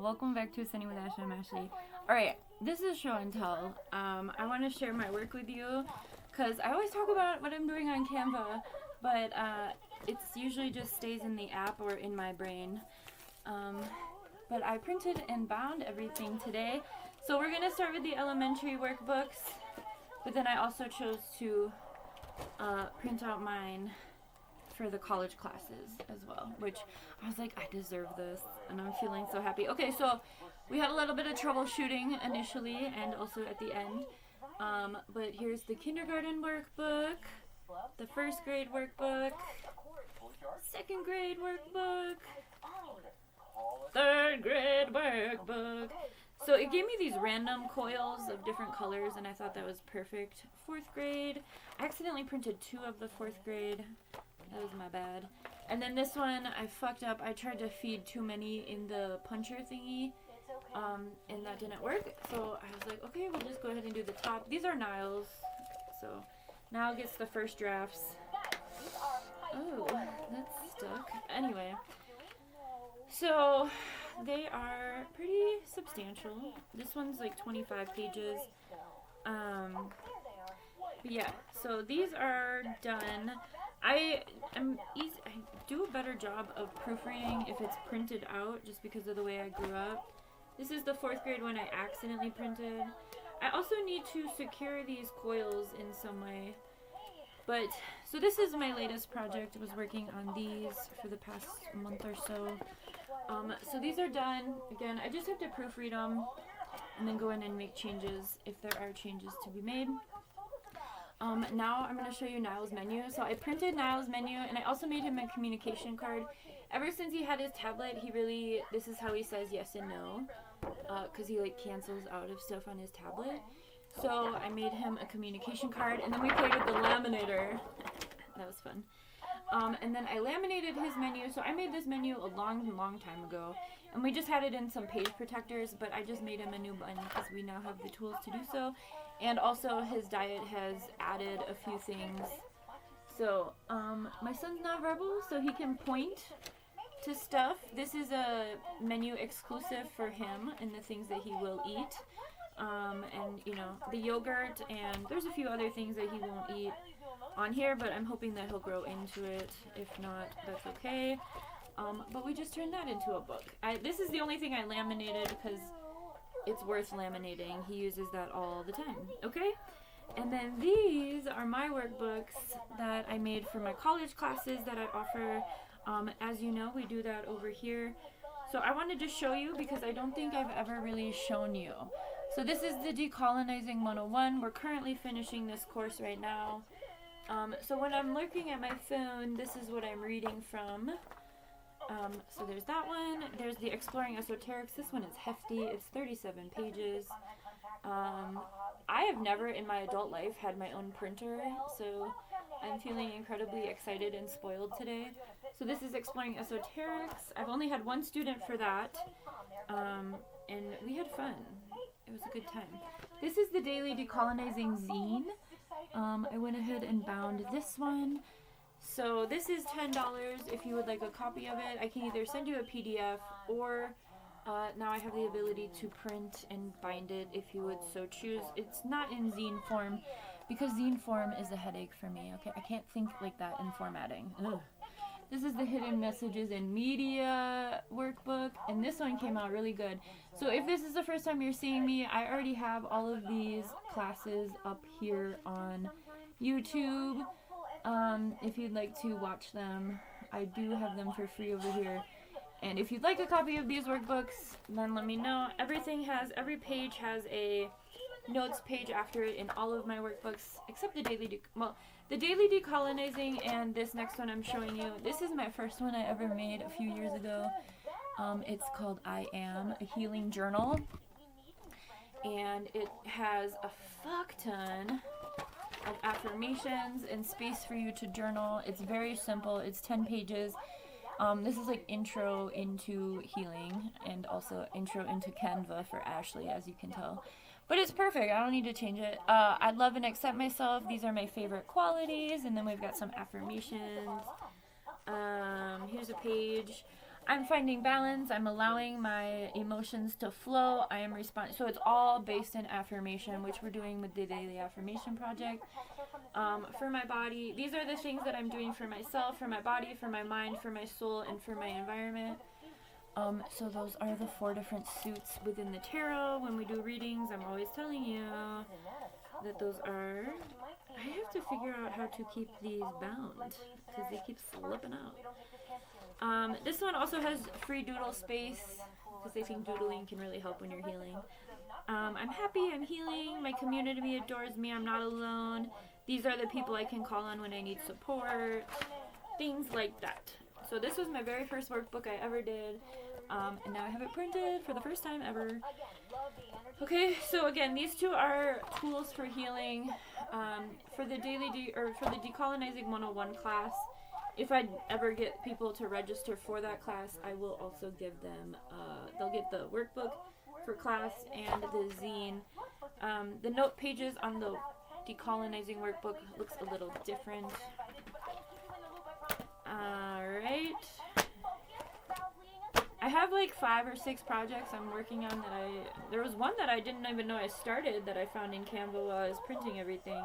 welcome back to Sunny with Ashley. I'm Ashley. Alright, this is show and tell. I want to share my work with you because I always talk about what I'm doing on Canva, but it's usually just stays in the app or in my brain. But I printed and bound everything today. So we're going to start with the elementary workbooks, but then I also chose to print out mine for the college classes as well, which I was like, I deserve this, and I'm feeling so happy. Okay, so we had a little bit of troubleshooting initially and also at the end, but here's the kindergarten workbook, the first grade workbook, second grade workbook, third grade workbook. So it gave me these random coils of different colors, and I thought that was perfect. Fourth grade, I accidentally printed 2 of the fourth grade. That was my bad. And then this one, I fucked up. I tried to feed too many in the puncher thingy, and that didn't work. So I was like, okay, we'll just go ahead and do the top. These are Niles. So Niall gets the first drafts. Oh, that's stuck. Anyway, so they are pretty substantial. This one's like 25 pages. But yeah, so these are done. I do a better job of proofreading if it's printed out just because of the way I grew up. This is the 4th grade one I accidentally printed. I also need to secure these coils in some way. But, so this is my latest project. I was working on these for the past month or so. So these are done. Again, I just have to proofread them and then go in and make changes if there are changes to be made. Now I'm going to show you Niall's menu. So I printed Niall's menu, and I also made him a communication card. Ever since he had his tablet, this is how he says yes and no, because he like cancels out of stuff on his tablet. So I made him a communication card, and then we played with the laminator. That was fun. And then I laminated his menu. So I made this menu a long time ago, and we just had it in some page protectors, but I just made him a new button because we now have the tools to do so. And also his diet has added a few things. So my son's not verbal, so he can point to stuff. This is a menu exclusive for him and the things that he will eat. And you know, the yogurt, and there's a few other things that he won't eat on here, but I'm hoping that he'll grow into it. If not, that's okay. But we just turned that into a book. This is the only thing I laminated because it's worth laminating. He uses that all the time. Okay? And then these are my workbooks that I made for my college classes that I offer. As you know, we do that over here. So I wanted to show you because I don't think I've ever really shown you. So this is the Decolonizing 101. We're currently finishing this course right now. So when I'm looking at my phone, this is what I'm reading from. So there's that one. There's the Exploring Esoterics. This one is hefty. It's 37 pages. I have never in my adult life had my own printer, so I'm feeling incredibly excited and spoiled today. So this is Exploring Esoterics. I've only had one student for that, and we had fun. It was a good time. This is the Daily Decolonizing Zine. I went ahead and bound this one. So this is $10 if you would like a copy of it. I can either send you a PDF or now I have the ability to print and bind it if you would so choose. It's not in zine form because zine form is a headache for me. Okay, I can't think like that in formatting. Ugh. This is the Hidden Messages in Media workbook, and this one came out really good. So if this is the first time you're seeing me, I already have all of these classes up here on YouTube. If you'd like to watch them, I do have them for free over here. And if you'd like a copy of these workbooks, then let me know. Every page has a notes page after it in all of my workbooks, except the Daily Decolonizing and this next one I'm showing you. This is my first one I ever made a few years ago. It's called I Am, a Healing Journal. And it has a fuck ton of affirmations and space for you to journal. It's very simple. It's 10 pages. This is like intro into healing and also intro into Canva for Ashley, as you can tell. But it's perfect. I don't need to change it. I love and accept myself. These are my favorite qualities. And then we've got some affirmations. Here's a page. I'm finding balance. I'm allowing my emotions to flow. I am responding. So it's all based in affirmation, which we're doing with the Daily Affirmation Project. For my body, these are the things that I'm doing for myself, for my body, for my mind, for my soul, and for my environment. So those are the 4 different suits within the tarot. When we do readings, I'm always telling you that those are... I have to figure out how to keep these bound because they keep slipping out. This one also has free doodle space because I think doodling can really help when you're healing. I'm happy, I'm healing, my community adores me, I'm not alone. These are the people I can call on when I need support. Things like that. So this was my very first workbook I ever did. And now I have it printed for the first time ever. Okay, so again, these 2 are tools for healing. For the for the Decolonizing 101 class, if I ever get people to register for that class, I will also give them, they'll get the workbook for class and the zine. The note pages on the Decolonizing workbook looks a little different. Alright. I have like 5 or 6 projects I'm working on that there was one that I didn't even know I started that I found in Canva while I was printing everything.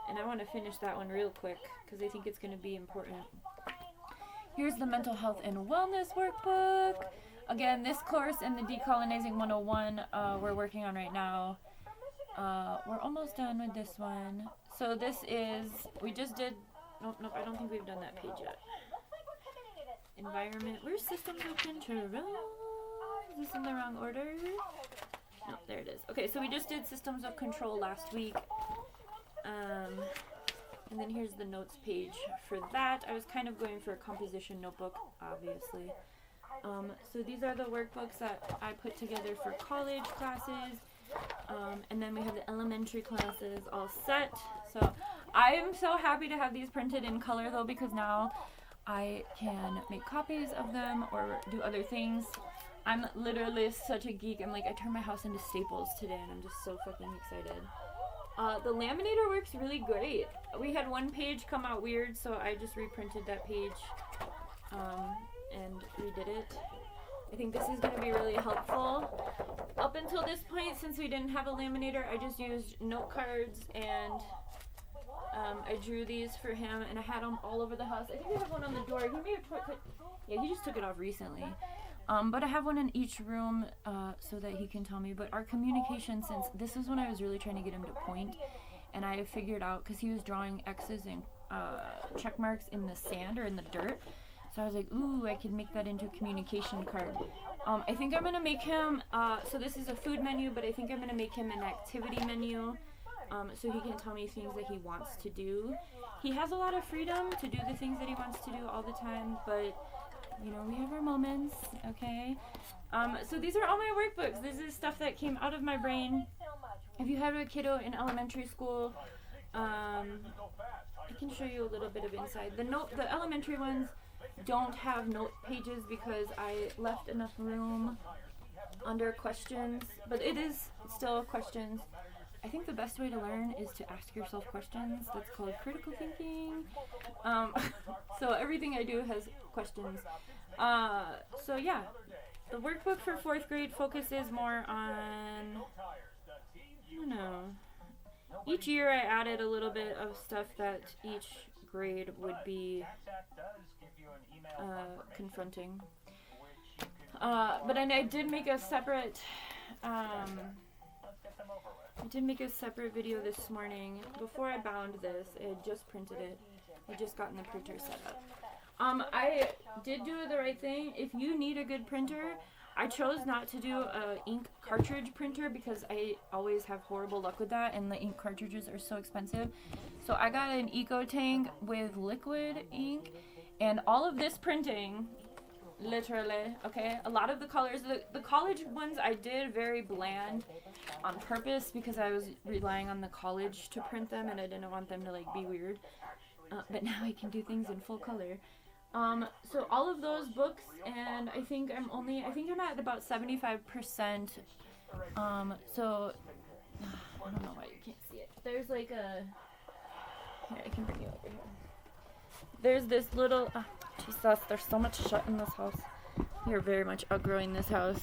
And I want to finish that one real quick because I think it's going to be important. Here's the Mental Health and Wellness workbook. Again, this course and the Decolonizing 101 we're working on right now. We're almost done with this one. So this is, we just did, nope, I don't think we've done that page yet. Environment, where's Systems of Control? Is this in the wrong order? No, there it is. Okay, so we just did Systems of Control last week. And then here's the notes page for that. I was kind of going for a composition notebook, obviously. So these are the workbooks that I put together for college classes. And then we have the elementary classes all set. So I am so happy to have these printed in color though, because now I can make copies of them or do other things. I'm literally such a geek. I'm like, I turned my house into Staples today and I'm just so fucking excited. The laminator works really great. We had one page come out weird, so I just reprinted that page and redid it. I think this is going to be really helpful. Up until this point, since we didn't have a laminator, I just used note cards and I drew these for him and I had them all over the house. I think I have one on the door. He may have yeah, he just took it off recently. But I have one in each room so that he can tell me. But our communication, since this is when I was really trying to get him to point, and I figured out, because he was drawing X's and check marks in the sand or in the dirt. So I was like, ooh, I could make that into a communication card. I think I'm going to make him, so this is a food menu, but I think I'm going to make him an activity menu so he can tell me things that he wants to do. He has a lot of freedom to do the things that he wants to do all the time, but you know, we have our moments, okay? So these are all my workbooks. This is stuff that came out of my brain. If you have a kiddo in elementary school, I can show you a little bit of inside. The elementary ones don't have note pages because I left enough room under questions, but it is still questions. I think the best way to learn is to ask yourself questions. That's called critical thinking. So everything I do has questions. So yeah, the workbook for 4th grade focuses more on, I don't know. Each year I added a little bit of stuff that each grade would be confronting. But then I did make a separate video this morning. Before I bound this, I had just printed it. I just gotten the printer set up. I did do the right thing. If you need a good printer, I chose not to do a ink cartridge printer because I always have horrible luck with that, and the ink cartridges are so expensive. So I got an Eco Tank with liquid ink, and all of this printing, literally, okay, a lot of the colors, the college ones I did very bland on purpose because I was relying on the college to print them and I didn't want them to like be weird. But now I can do things in full color. So all of those books, and I think I'm at about 75%. So I don't know why you can't see it. There's like here, I can bring you over here. There's this little, Jesus, there's so much shit in this house. We are very much outgrowing this house.